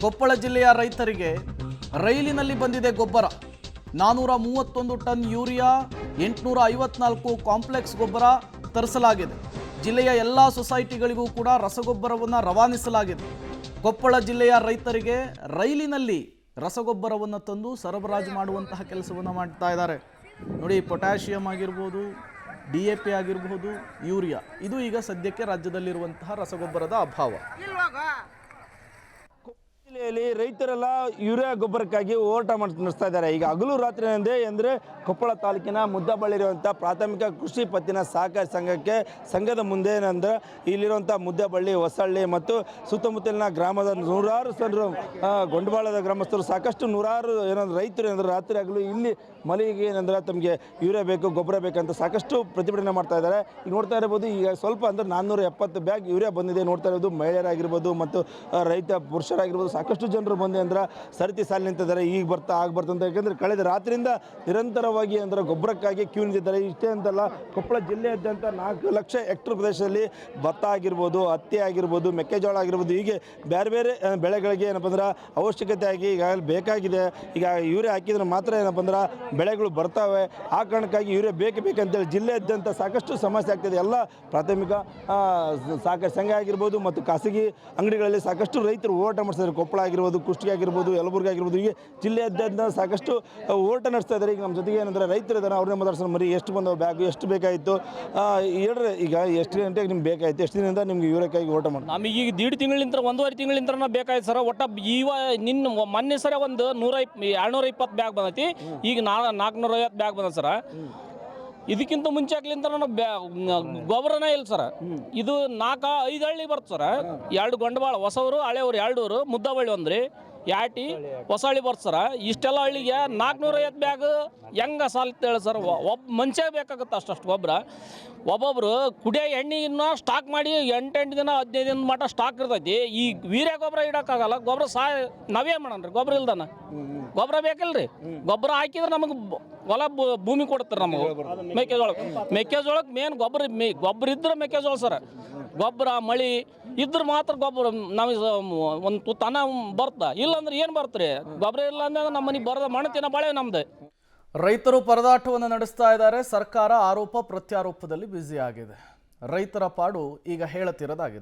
ಕೊಪ್ಪಳ ಜಿಲ್ಲೆಯ ರೈತರಿಗೆ ರೈಲಿನಲ್ಲಿ ಬಂದಿದೆ ಗೊಬ್ಬರ 431 ಟನ್ ಯೂರಿಯಾ 854 ಕಾಂಪ್ಲೆಕ್ಸ್ ಗೊಬ್ಬರ ತರಿಸಲಾಗಿದೆ. ಜಿಲ್ಲೆಯ ಎಲ್ಲ ಸೊಸೈಟಿಗಳಿಗೂ ಕೂಡ ರಸಗೊಬ್ಬರವನ್ನು ರವಾನಿಸಲಾಗಿದೆ. ಕೊಪ್ಪಳ ಜಿಲ್ಲೆಯ ರೈತರಿಗೆ ರೈಲಿನಲ್ಲಿ ರಸಗೊಬ್ಬರವನ್ನು ತಂದು ಸರಬರಾಜು ಮಾಡುವಂತಹ ಕೆಲಸವನ್ನು ಮಾಡ್ತಾ ಇದ್ದಾರೆ. ನೋಡಿ, ಪೊಟ್ಯಾಷಿಯಂ ಆಗಿರ್ಬೋದು, DAP ಆಗಿರಬಹುದು, ಯೂರಿಯಾ, ಇದು ಈಗ ಸದ್ಯಕ್ಕೆ ರಾಜ್ಯದಲ್ಲಿರುವಂತಹ ರಸಗೊಬ್ಬರದ ಅಭಾವ. ಜಿಲ್ಲೆಯಲ್ಲಿ ರೈತರೆಲ್ಲ ಯೂರಿಯಾ ಗೊಬ್ಬರಕ್ಕಾಗಿ ಹೋರಾಟ ನಡೆಸ್ತಾ ಇದ್ದಾರೆ. ಈಗ ಹಗಲು ರಾತ್ರಿ ಅಂದರೆ ಕೊಪ್ಪಳ ತಾಲೂಕಿನ ಮುದ್ದಬಳ್ಳಿರುವಂಥ ಪ್ರಾಥಮಿಕ ಕೃಷಿ ಪತ್ತಿನ ಸಹಕಾರಿ ಸಂಘದ ಮುಂದೆ ಏನಂದ್ರೆ ಇಲ್ಲಿರುವಂಥ ಮುದ್ದಬಳ್ಳಿ, ಹೊಸಳ್ಳಿ ಮತ್ತು ಸುತ್ತಮುತ್ತಲಿನ ಗ್ರಾಮದ ನೂರಾರು ಜನರು, ಗೊಂಡಬಾಳದ ಗ್ರಾಮಸ್ಥರು, ಸಾಕಷ್ಟು ನೂರಾರು ಏನಂದ್ರೆ ರೈತರು ಏನಂದ್ರೆ ರಾತ್ರಿ ಆಗಲು ಇಲ್ಲಿ ಮಳೆಗೆ ಏನಂದ್ರೆ ತಮಗೆ ಯೂರಿಯಾ ಬೇಕು, ಗೊಬ್ಬರ ಬೇಕಂತ ಸಾಕಷ್ಟು ಪ್ರತಿಭಟನೆ ಮಾಡ್ತಾ ಇದ್ದಾರೆ. ಈಗ ನೋಡ್ತಾ ಇರ್ಬೋದು, ಈಗ ಸ್ವಲ್ಪ ಅಂದ್ರೆ 470 ಬ್ಯಾಗ್ ಯೂರಿಯಾ ಬಂದಿದೆ. ನೋಡ್ತಾ ಇರೋದು ಮಹಿಳೆಯರಾಗಿರ್ಬೋದು ಮತ್ತು ರೈತ ಪುರುಷರಾಗಿರ್ಬೋದು, ಸಾಕಷ್ಟು ಜನರು ಬಂದು ಅಂದ್ರೆ ಸರತಿ ಸಾಲಿ ನಿಂತಿದ್ದಾರೆ. ಈಗ ಬರ್ತಾ ಅಂತ, ಯಾಕೆಂದರೆ ಕಳೆದ ರಾತ್ರಿಯಿಂದ ನಿರಂತರವಾಗಿ ಅಂದ್ರೆ ಗೊಬ್ಬರಕ್ಕಾಗಿ ಕ್ಯೂ ನಿಂತಿದ್ದಾರೆ. ಇಷ್ಟೇ ಅಂತಲ್ಲ, ಕೊಪ್ಪಳ ಜಿಲ್ಲೆಯಾದ್ಯಂತ 4 ಲಕ್ಷ ಹೆಕ್ಟರ್ ಪ್ರದೇಶದಲ್ಲಿ ಭತ್ತ ಆಗಿರ್ಬೋದು, ಹತ್ತಿ ಆಗಿರ್ಬೋದು, ಮೆಕ್ಕೆಜೋಳ ಆಗಿರ್ಬೋದು, ಹೀಗೆ ಬೇರೆ ಬೇರೆ ಬೆಳೆಗಳಿಗೆ ಏನಪ್ಪ ಅಂದ್ರೆ ಅವಶ್ಯಕತೆಯಾಗಿ ಈಗಾಗಲೇ ಬೇಕಾಗಿದೆ. ಈಗ ಯೂರಿಯಾ ಹಾಕಿದ್ರೆ ಮಾತ್ರ ಏನಪ್ಪ ಅಂದ್ರೆ ಬೆಳೆಗಳು ಬರ್ತಾವೆ. ಆ ಕಾರಣಕ್ಕಾಗಿ ಯೂರಿಯಾ ಬೇಕಂತೇಳಿ ಜಿಲ್ಲೆಯಾದ್ಯಂತ ಸಾಕಷ್ಟು ಸಮಸ್ಯೆ ಆಗ್ತಿದೆ. ಎಲ್ಲ ಪ್ರಾಥಮಿಕ ಸಹಕಾರಿ ಸಂಘ ಆಗಿರ್ಬೋದು ಮತ್ತು ಖಾಸಗಿ ಅಂಗಡಿಗಳಲ್ಲಿ ಸಾಕಷ್ಟು ರೈತರು ಹೋರಾಟ ಮಾಡಿಸ್ತಾರೆ. ಕೊಪ್ಪಳ ಆಗಿರ್ಬೋದು, ಕುಷ್ಟಗಿ ಆಗಿರ್ಬೋದು, ಯಲಬುರ್ಗಿ ಆಗಿರ್ಬೋದು, ಹೀಗೆ ಜಿಲ್ಲೆಯಾದ್ಯಂತ ಸಾಕಷ್ಟು ಹೋರಾಟ ನಡೆಸ್ತಾ ಇದ್ದಾರೆ. ಈಗ ನಮ್ಮ ಜೊತೆಗೆ ಏನಂದ್ರೆ ರೈತರು ಇದ್ದಾರೆ, ಅವ್ರನ್ನೇ ಮಾತಾಡ್ಸೋಣ. ಮರಿ ಎಷ್ಟು ಬಂದವು ಬ್ಯಾಗು, ಎಷ್ಟು ಬೇಕಾಯಿತು ಹೇಳ್ರಿ. ಈಗ ಎಷ್ಟು ಗಂಟೆಗೆ ನಿಮ್ಗೆ ಬೇಕಾಯಿತು, ಎಷ್ಟು ದಿನದಿಂದ ನಿಮ್ಗೆ ಯೂರಿಯಾಕ್ಕಾಗಿ ಹೋರಾಟ ಮಾಡಿ? ನಮಗೆ ಈಗ 1.5 ತಿಂಗಳಿಂದ 1.5 ತಿಂಗಳಿಂದ ಬೇಕಾಯ್ತು ಸರ್. ಒಟ್ಟು ಮೊನ್ನೆ ಸರ ಒಂದು 220 ಬ್ಯಾಗ್ ಬಂದೈತಿ. ಈಗ 450 ಬ್ಯಾಗ್ ಬಂದ ಸರ. ಇದಕ್ಕಿಂತ ಮುಂಚೆ ಆಗ್ಲಿಂತ ನನಗೆ ಗೊಬ್ಬರನೇ ಇಲ್ಲ ಸರ್. ಇದು 4-5 ಹಳ್ಳಿ ಬರ್ತದೆ ಸರ್. 2 ಗೊಂಡಬಾಳ, ಹೊಸವರು, ಹಳೆಯವರು 2 ಮುದ್ದಬಳ್ಳಿ ಒಂದ್ರಿ, ಯಾಟಿ, ಹೊಸಳ್ಳಿ ಬರ್ತದೆ ಸರ್. ಇಷ್ಟೆಲ್ಲ ಹಳ್ಳಿಗೆ 450 ಬ್ಯಾಗ್ ಹೆಂಗೆ ಸಾಲ್ತೇಳಿ ಸರ್? ಒಬ್ಬ ಮನುಷ್ಯ ಬೇಕಾಗುತ್ತೆ ಅಷ್ಟು ಗೊಬ್ಬರ. ಒಬ್ಬೊಬ್ರು ಕುಡಿಯೋ ಎಣ್ಣೆನ ಸ್ಟಾಕ್ ಮಾಡಿ 8 ದಿನ 15 ದಿನ ಮಟ್ಟ ಸ್ಟಾಕ್ ಇರ್ತೈತಿ. ಈ ವೀರ್ಯ ಗೊಬ್ಬರ ಇಡೋಕ್ಕಾಗಲ್ಲ. ಗೊಬ್ಬರ ನಾವೇ ಮಾಡೋಣ ರೀ, ಗೊಬ್ಬರ ಇಲ್ದಾನ. ಗೊಬ್ಬರ ಬೇಕಲ್ರಿ. ಗೊಬ್ಬರ ಹಾಕಿದ್ರೆ ನಮಗೆ ಹೊಲ ಭೂಮಿ ಕೊಡ್ತಾರೆ ನಮಗೆ. ಮೆಕ್ಕೆಜೋಳಕ್ಕೆ ಮೇನ್ ಗೊಬ್ಬರ ಇದ್ರೆ ಮೆಕ್ಕೆಜೋಳ ಸರ್. ಗೊಬ್ಬರ ಮಳೆ ಇದ್ರೆ ಮಾತ್ರ ಗೊಬ್ಬರ ನಮಗೆ ಒಂದು ತುತ್ತನ ಬರ್ತಾ. ಇಲ್ಲಾಂದ್ರೆ ಏನು ಬರ್ತಾರೆ? ಗೊಬ್ಬರ ಇಲ್ಲ ಅಂದ್ರೆ ನಮ್ಮ ಮನೆಗೆ ಬರೋದ ಮಣ್ಣು ಬಾಳೆ ನಮ್ದು. ರೈತರು ಪರದಾಟವನ್ನು ನಡೆಸ್ತಾ ಇದ್ದಾರೆ. ಸರ್ಕಾರ ಆರೋಪ ಪ್ರತ್ಯಾರೋಪದಲ್ಲಿ ಬ್ಯುಸಿ ಆಗಿದೆ. ರೈತರ ಪಾಡು ಈಗ ಹೇಳತಿರೋದಾಗಿದೆ.